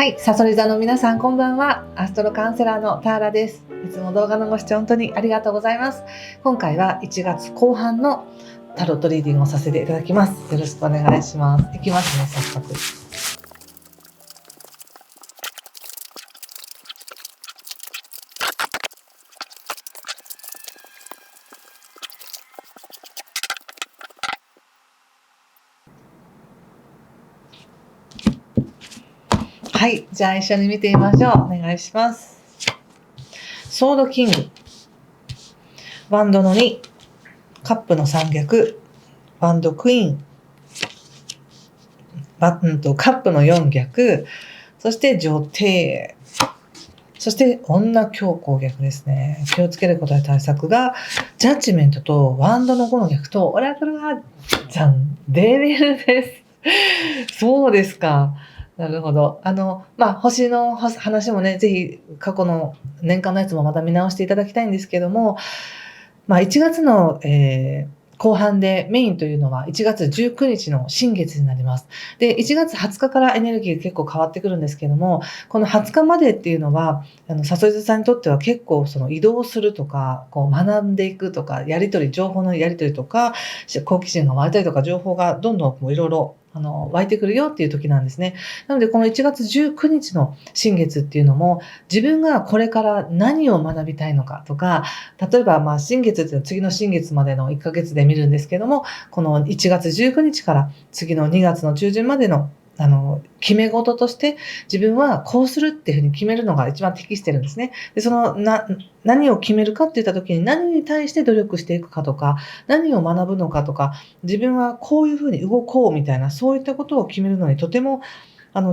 はい、サソリ座の皆さんこんばんは。アストロカウンセラーのターラです。いつも動画のご視聴本当にありがとうございます。今回は1月後半のタロットリーディングをさせていただきます。よろしくお願いします。いきますね、早速。はい、じゃあ一緒に見てみましょう。お願いします。ソードキング、ワンドの2、カップの3逆、ワンドクイーン、カップの4逆、そして女帝、そして女教皇逆ですね。気をつけることや対策が、ジャッジメントとワンドの5の逆と、オラクルがじゃん、デビルです。そうですか。なるほど。星の話もね、ぜひ過去の年間のやつもまた見直していただきたいんですけども、1月の、後半でメインというのは1月19日の新月になります。で、1月20日からエネルギー結構変わってくるんですけども、この20日までっていうのは、サソリ座さんにとっては結構その移動するとか、こう学んでいくとか、情報のやり取りとか、好奇心が湧いたりとか、情報がどんどんいろいろ湧いてくるよっていう時なんですね。なので、この1月19日の新月っていうのも、自分がこれから何を学びたいのかとか、例えば新月って次の新月までの1ヶ月で見るんですけども、この1月19日から次の2月の中旬までの決め事として自分はこうするっていうふうに決めるのが一番適してるんですね。で、何を決めるかって言った時に何に対して努力していくかとか、何を学ぶのかとか、自分はこういうふうに動こうみたいな、そういったことを決めるのにとても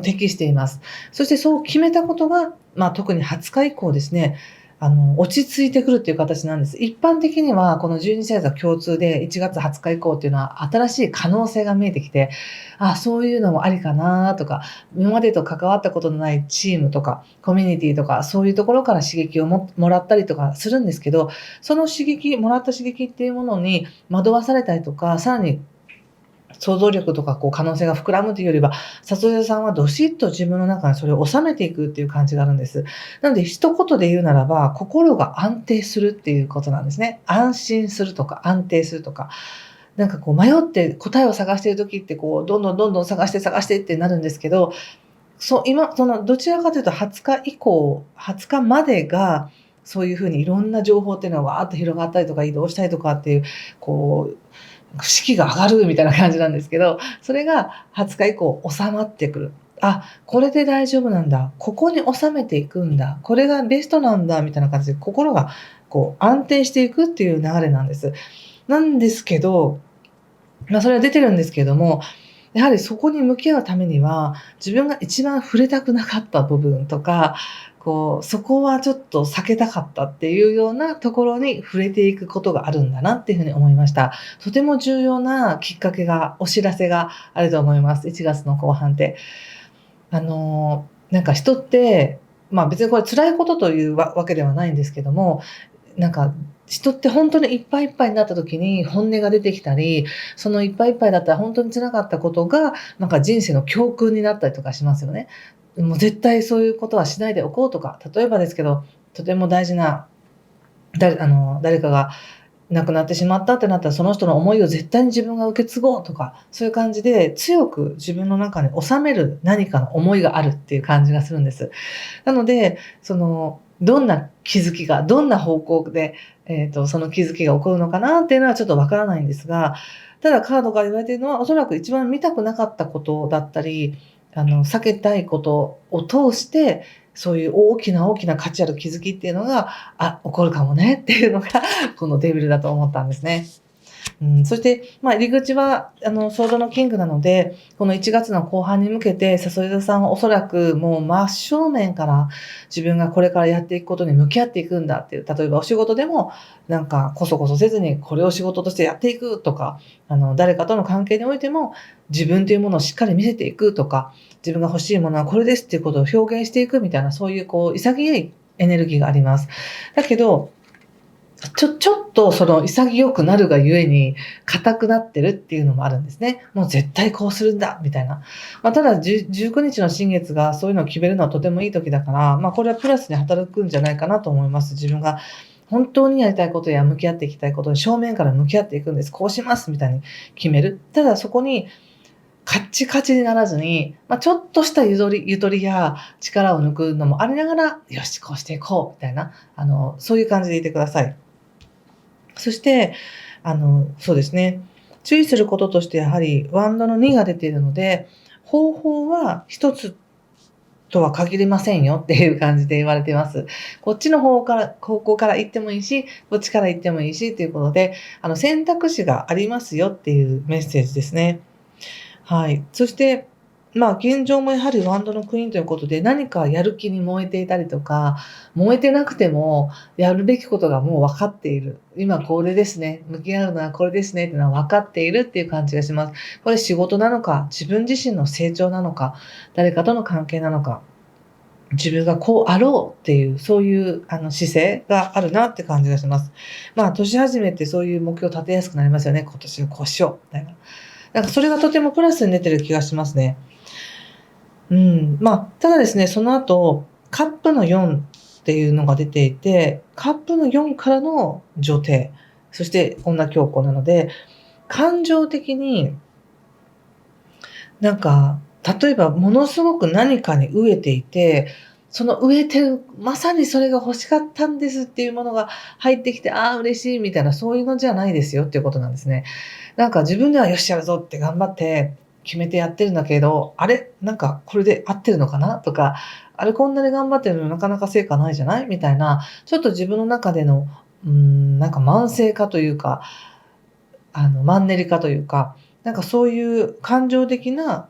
適しています。そしてそう決めたことが、特に20日以降ですね、落ち着いてくるっていう形なんです。一般的にはこの12星座共通で1月20日以降っていうのは新しい可能性が見えてきて、そういうのもありかなとか、今までと関わったことのないチームとかコミュニティとかそういうところから刺激をもらったりとかするんですけど、そのもらった刺激っていうものに惑わされたりとか、さらに想像力とか可能性が膨らむというよりは、サソリ座さんはどしっと自分の中にそれを収めていくっていう感じがあるんです。なので一言で言うならば、心が安定するっていうことなんですね。安心するとか安定するとか。迷って答えを探している時ってどんどん探してってなるんですけど、どちらかというと20日以降、20日までが、そういうふうにいろんな情報っていうのはわーっと広がったりとか移動したりとかっていう、士気が上がるみたいな感じなんですけど、それが20日以降収まってくる。これで大丈夫なんだ。ここに収めていくんだ。これがベストなんだみたいな感じで心が安定していくっていう流れなんです。なんですけど、それは出てるんですけれども、やはりそこに向き合うためには、自分が一番触れたくなかった部分とか、そこはちょっと避けたかったっていうようなところに触れていくことがあるんだなっていうふうに思いました。とても重要なきっかけお知らせがあると思います。1月の後半って。人って、別にこれ辛いことというわけではないんですけども、人って本当にいっぱいいっぱいになった時に本音が出てきたり、そのいっぱいいっぱいだったら本当に辛かったことが、人生の教訓になったりとかしますよね。もう絶対そういうことはしないでおこうとか、例えばですけど、とても大事な、誰かが亡くなってしまったってなったら、その人の思いを絶対に自分が受け継ごうとか、そういう感じで強く自分の中に収める何かの思いがあるっていう感じがするんです。なので、どんな気づきが、どんな方向で、その気づきが起こるのかなっていうのはちょっとわからないんですが、ただカードが言われているのは、おそらく一番見たくなかったことだったり、避けたいことを通して、そういう大きな大きな価値ある気づきっていうのが、起こるかもねっていうのが、このデビルだと思ったんですね。そして、入り口は、ソードのキングなので、この1月の後半に向けて、サソリ座さんはおそらくもう真正面から自分がこれからやっていくことに向き合っていくんだっていう、例えばお仕事でも、こそこそせずにこれを仕事としてやっていくとか、誰かとの関係においても、自分というものをしっかり見せていくとか、自分が欲しいものはこれですっていうことを表現していくみたいな、そういう潔いエネルギーがあります。だけど、ちょっとその潔くなるがゆえに硬くなってるっていうのもあるんですね。もう絶対こうするんだみたいな。ただ19日の新月がそういうのを決めるのはとてもいい時だから、これはプラスに働くんじゃないかなと思います。自分が本当にやりたいことや向き合っていきたいことに正面から向き合っていくんです。こうしますみたいに決める。ただそこにカッチカチにならずに、ちょっとしたゆとりや力を抜くのもありながら、よし、こうしていこうみたいな、そういう感じでいてください。そして、そうですね。注意することとしてやはりワンドの2が出ているので、方法は一つとは限りませんよっていう感じで言われています。こっちの方向から行ってもいいし、こっちから行ってもいいしということで、選択肢がありますよっていうメッセージですね。はい。そして、現状もやはりワンドのクイーンということで、何かやる気に燃えていたりとか、燃えてなくてもやるべきことがもう分かっている。今これですね。向き合うのはこれですねっていうのは分かっているっていう感じがします。これ仕事なのか、自分自身の成長なのか、誰かとの関係なのか、自分がこうあろうっていう、そういう姿勢があるなって感じがします。年始めってそういう目標を立てやすくなりますよね。今年はこうしようみたいな。それがとてもプラスに出てる気がしますね。ただですね、その後、カップの4っていうのが出ていて、カップの4からの女帝、そして女教皇なので、感情的に例えばものすごく何かに飢えていて、その飢えてる、まさにそれが欲しかったんですっていうものが入ってきて、ああ、嬉しいみたいな、そういうのじゃないですよっていうことなんですね。自分ではよしやるぞって頑張って決めてやってるんだけど、あれ、これで合ってるのかなとか、あれこんなに頑張ってるのになかなか成果ないじゃないみたいな、ちょっと自分の中での、慢性化というか、マンネリ化というか、そういう感情的な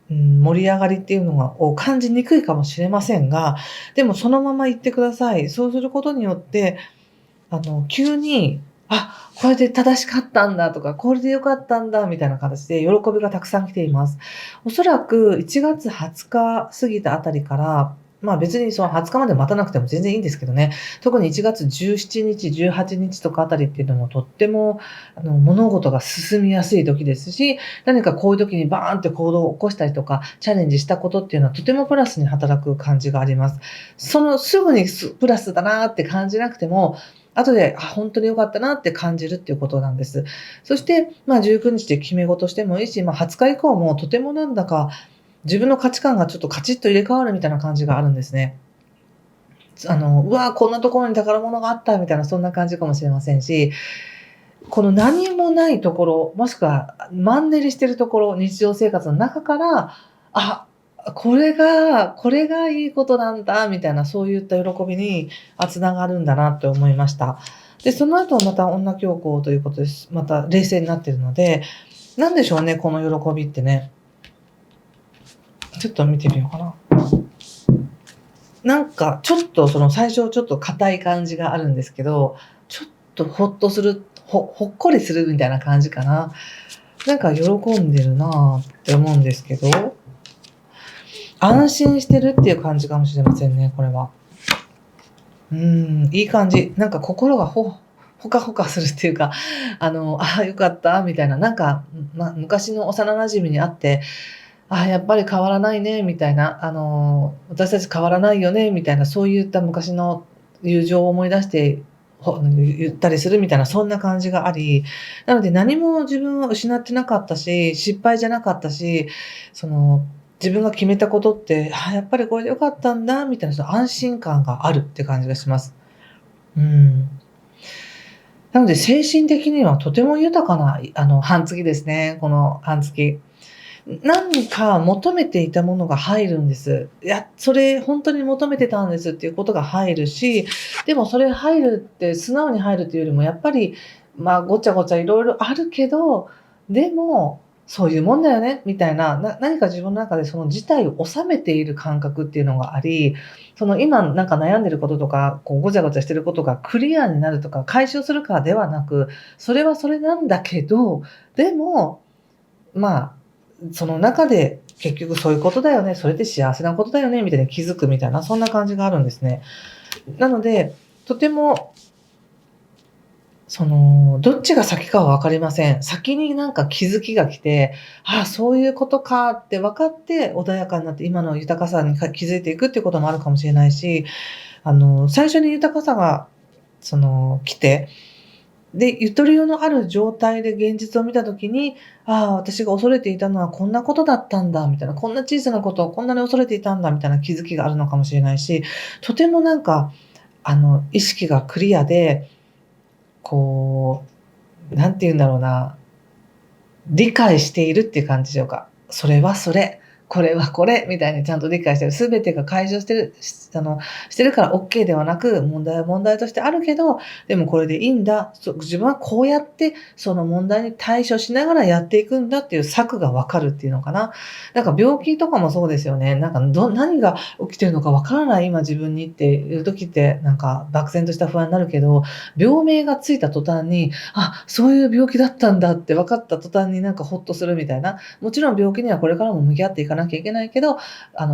盛り上がりっていうのを感じにくいかもしれませんが、でもそのまま行ってください。そうすることによって、急に、あ、これで正しかったんだとか、これで良かったんだみたいな形で喜びがたくさん来ています。おそらく1月20日過ぎたあたりから、別にその20日まで待たなくても全然いいんですけどね。特に1月17日、18日とかあたりっていうのもとっても、物事が進みやすい時ですし、何かこういう時にバーンって行動を起こしたりとか、チャレンジしたことっていうのはとてもプラスに働く感じがあります。すぐにプラスだなって感じなくても、後で、本当に良かったなって感じるっていうことなんです。そして、19日で決め事してもいいし、20日以降もとても自分の価値観がちょっとカチッと入れ替わるみたいな感じがあるんですね。うわ、こんなところに宝物があったみたいな、そんな感じかもしれませんし、この何もないところ、もしくはマンネリしてるところ、日常生活の中から、あ、これがいいことなんだみたいな、そういった喜びに、繋がるんだなって思いました。で、その後また女教皇ということです。また冷静になってるので、なんでしょうね、この喜びってね。ちょっと見てみようかな。ちょっと最初ちょっと硬い感じがあるんですけど、ちょっとほっとする、ほっこりするみたいな感じかな。喜んでるなって思うんですけど、安心してるっていう感じかもしれませんね、これは。いい感じ。心がほかほかするっていうか、よかったみたいな、昔の幼馴染に会って、やっぱり変わらないねみたいな、私たち変わらないよねみたいな、そういった昔の友情を思い出して、言ったりするみたいな、そんな感じがあり、なので何も自分は失ってなかったし、失敗じゃなかったし、自分が決めたことって、やっぱりこれで良かったんだみたいな、その安心感があるって感じがします。うん。なので精神的にはとても豊かな、半月ですね、この半月。何か求めていたものが入るんです。いや、それほんとに求めてたんですっていうことが入るし、でもそれ入るって素直に入るっていうよりもやっぱり、ごちゃごちゃ色々あるけど、でも、そういうもんだよねみたいな、何か自分の中でその事態を収めている感覚っていうのがあり、今悩んでることとか、ごちゃごちゃしてることがクリアになるとか、解消するからではなく、それはそれなんだけど、でも、まあその中で結局そういうことだよね、それって幸せなことだよねみたいに気づくみたいな、そんな感じがあるんですね。なので、とてもどっちが先かは分かりません。先になんか気づきが来て、ああ、そういうことかって分かって、穏やかになって今の豊かさに気づいていくっていうこともあるかもしれないし、最初に豊かさが、来て、で、ゆとりのある状態で現実を見たときに、ああ、私が恐れていたのはこんなことだったんだ、みたいな、こんな小さなことをこんなに恐れていたんだ、みたいな気づきがあるのかもしれないし、とてもなんか、意識がクリアで、こなんて言うんだろうな、理解しているっていう感じでしょうか。それはそれ、これはこれみたいにちゃんと理解してる。全てが解消してる、してるからオッケーではなく、問題は問題としてあるけど、でもこれでいいんだ。自分はこうやってその問題に対処しながらやっていくんだっていう策がわかるっていうのかな。なんか病気とかもそうですよね。なんか何が起きてるのかわからない今自分にっていう時ってなんか漠然とした不安になるけど、病名がついた途端に、あ、そういう病気だったんだって分かった途端になんかホッとするみたいな。もちろん病気にはこれからも向き合っていかなきゃいけないけど、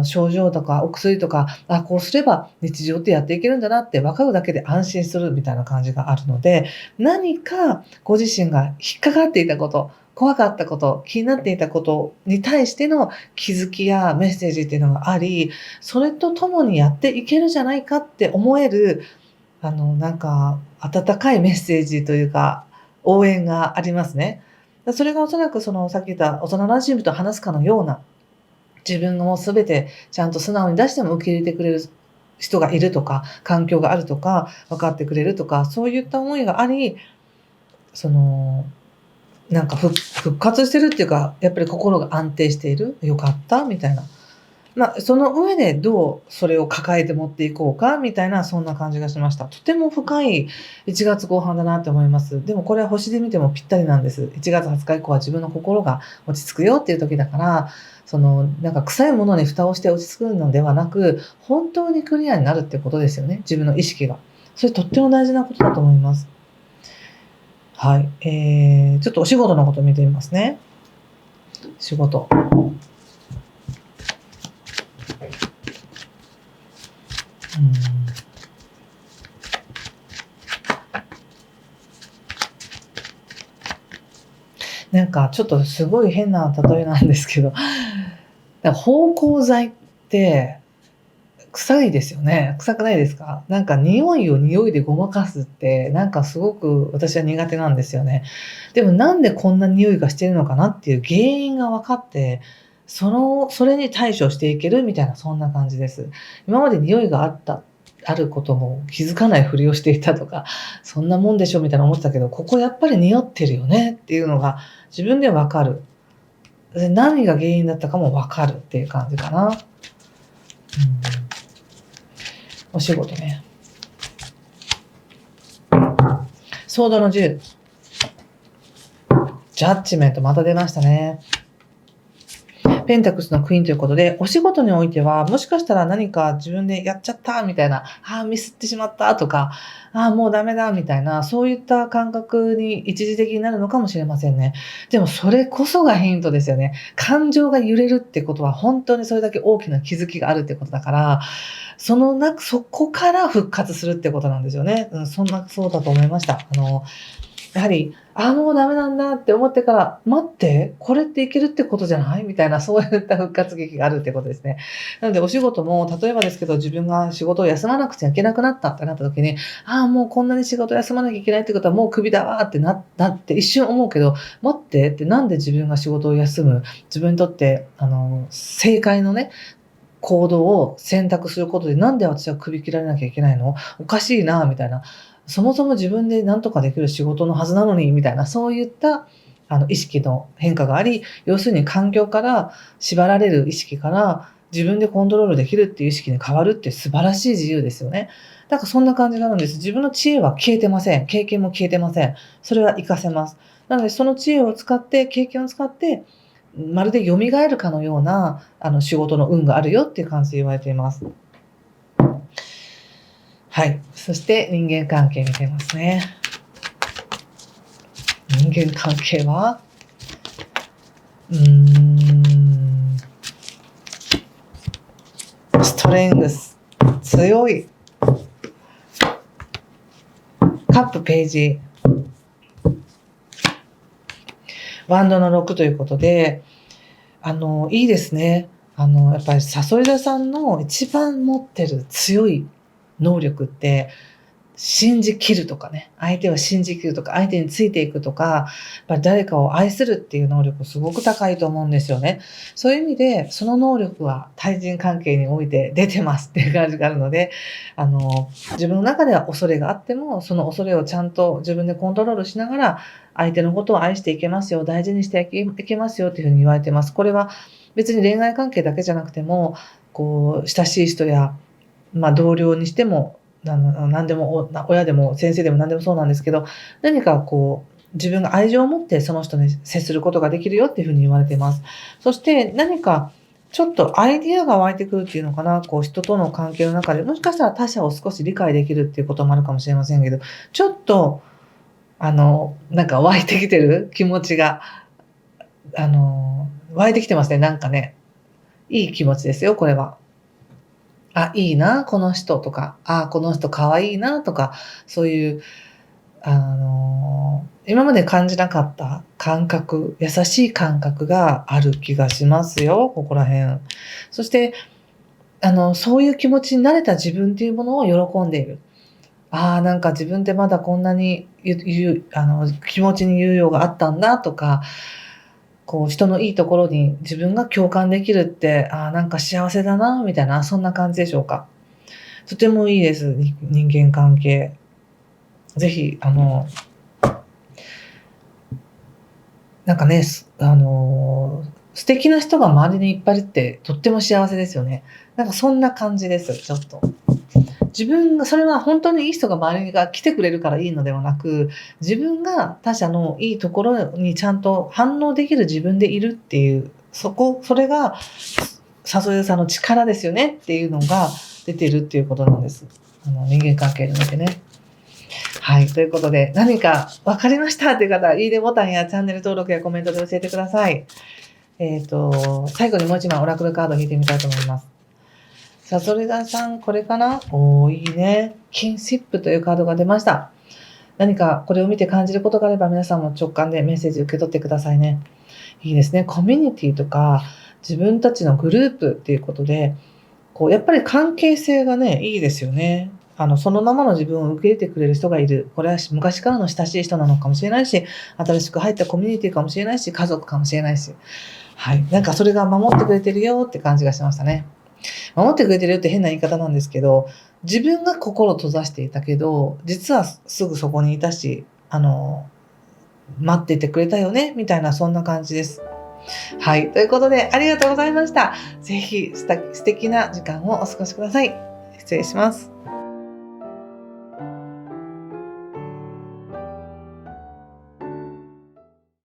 症状とかお薬とか、あ、こうすれば日常ってやっていけるんだなって分かるだけで安心するみたいな感じがあるので、何かご自身が引っかかっていたこと、怖かったこと、気になっていたことに対しての気づきやメッセージっていうのがあり、それとともにやっていけるじゃないかって思える、なんか温かいメッセージというか、応援がありますね。それがおそらくさっき言った幼馴染と話すかのような、自分がもう全てちゃんと素直に出しても受け入れてくれる人がいるとか、環境があるとか、分かってくれるとか、そういった思いがあり、その、なんか復活してるっていうか、やっぱり心が安定している、よかったみたいな。その上でどうそれを抱えて持っていこうかみたいな、そんな感じがしました。とても深い1月後半だなって思います。でもこれは星で見てもぴったりなんです。1月20日以降は自分の心が落ち着くよっていう時だから、なんか臭いものに蓋をして落ち着くのではなく、本当にクリアになるってことですよね。自分の意識が。それとっても大事なことだと思います。はい。ちょっとお仕事のこと見てみますね。仕事。なんかちょっとすごい変な例えなんですけど、芳香剤って臭いですよね。臭くないですか？なんか匂いを匂いでごまかすって、なんかすごく私は苦手なんですよね。でもなんでこんな匂いがしてるのかなっていう原因が分かって、それに対処していけるみたいな、そんな感じです。今まで匂いがあることも気づかないふりをしていたとか、そんなもんでしょみたいな思ってたけど、ここやっぱり匂ってるよねっていうのが自分で分かる。で、何が原因だったかも分かるっていう感じかな。お仕事ね。ソードの10。ジャッジメントまた出ましたね。ペンタクスのクイーンということで、お仕事においては、もしかしたら何か自分でやっちゃったみたいな、ああ、ミスってしまったとか、ああ、もうダメだみたいな、そういった感覚に一時的になるのかもしれませんね。でもそれこそがヒントですよね。感情が揺れるってことは本当にそれだけ大きな気づきがあるってことだから、そこから復活するってことなんですよね。そうだと思いました。やはり、ああ、もうダメなんだって思ってから、待って、これっていけるってことじゃないみたいな、そういった復活劇があるってことですね。なのでお仕事も、例えばですけど、自分が仕事を休まなくちゃいけなくなったってなった時に、ああ、もうこんなに仕事休まなきゃいけないってことはもうクビだわってなって一瞬思うけど、待ってって、なんで自分が仕事を休む、自分にとって、正解のね、行動を選択することで、なんで私は首切られなきゃいけないの？おかしいなみたいな。そもそも自分で何とかできる仕事のはずなのにみたいな、そういった意識の変化があり、要するに環境から縛られる意識から、自分でコントロールできるっていう意識に変わるって素晴らしい自由ですよね。だからそんな感じがあるんです。自分の知恵は消えてません。経験も消えてません。それは活かせます。なのでその知恵を使って、経験を使って、まるで蘇るかのような仕事の運があるよっていう感じで言われています。はい。そして人間関係見てますね。人間関係はストレングス。強い。カップページ。ワンドの6ということで、いいですね。やっぱりサソリ座さんの一番持ってる強い能力って、信じきるとかね、相手を信じきるとか、相手についていくとか、やっぱり誰かを愛するっていう能力すごく高いと思うんですよね。そういう意味で、その能力は対人関係において出てますっていう感じがあるので、自分の中では恐れがあっても、その恐れをちゃんと自分でコントロールしながら、相手のことを愛していけますよ、大事にしていけますよっていうふうに言われてます。これは別に恋愛関係だけじゃなくても、親しい人や、同僚にしても、何でも、親でも先生でも何でもそうなんですけど、何か自分が愛情を持ってその人に接することができるよっていうふうに言われています。そして何かちょっとアイディアが湧いてくるっていうのかな、人との関係の中で、もしかしたら他者を少し理解できるっていうこともあるかもしれませんけど、ちょっと、なんか湧いてきてる気持ちが、湧いてきてますね。なんかね、いい気持ちですよ、これは。あ、いいな、この人とか、あ、この人可愛いなとか、そういう、今まで感じなかった感覚、優しい感覚がある気がしますよ、ここら辺。そして、そういう気持ちになれた自分っていうものを喜んでいる。ああ、なんか自分ってまだこんなに気持ちに猶予があったんだとか、人のいいところに自分が共感できるって、ああ、なんか幸せだなみたいな、そんな感じでしょうか。とてもいいです、人間関係。ぜひ、なんかね、素敵な人が周りにいっぱいいるってとっても幸せですよね。なんかそんな感じです、ちょっと。自分が、それは本当にいい人が周りが来てくれるからいいのではなく、自分が他者のいいところにちゃんと反応できる自分でいるっていう、それが、さそり座さんの力ですよねっていうのが出てるっていうことなんです。人間関係においてね。はい。ということで、何か分かりましたという方は、いいねボタンやチャンネル登録やコメントで教えてください。最後にもう一枚オラクルカードを引いてみたいと思います。さそり座さん、これかな？いいね。キンシップというカードが出ました。何かこれを見て感じることがあれば、皆さんも直感でメッセージ受け取ってくださいね。いいですね。コミュニティとか、自分たちのグループっていうことで、やっぱり関係性がね、いいですよね。そのままの自分を受け入れてくれる人がいる。これは昔からの親しい人なのかもしれないし、新しく入ったコミュニティかもしれないし、家族かもしれないし。はい。なんかそれが守ってくれてるよって感じがしましたね。守ってくれてるよって変な言い方なんですけど、自分が心を閉ざしていたけど、実はすぐそこにいたし、待っていてくれたよね、みたいなそんな感じです。はい。ということで、ありがとうございました。ぜひ素敵な時間をお過ごしください。失礼します。